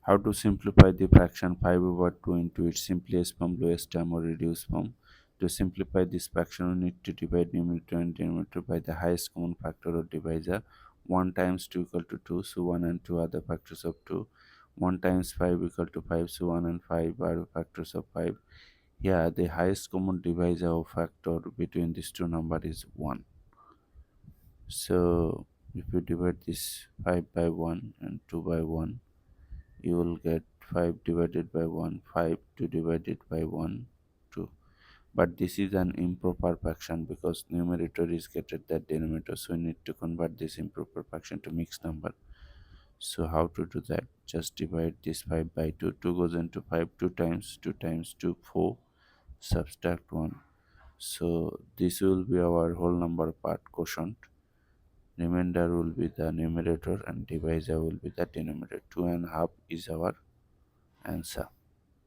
How to simplify the fraction 5 over 2 into its simplest form, lowest term, or reduced form. To simplify this fraction, we need to divide numerator and denominator by the highest common factor or divisor. 1 times 2 equal to 2, so 1 and 2 are the factors of 2. 1 times 5 equal to 5, so 1 and 5 are factors of 5. Here, the highest common divisor or factor between these two numbers is 1. So, if you divide this 5 by 1 and 2 by 1, you will get 5 divided by 1, 5, 2 divided by 1, 2. But this is an improper fraction because numerator is greater than denominator, so we need to convert this improper fraction to mixed number. So how to do that? Just divide this 5 by 2. 2 goes into 5 2 times, 2 times 2, 4, subtract 1. So this will be our whole number part quotient. Remainder will be the numerator and divisor will be the denominator. 2 and half is our answer.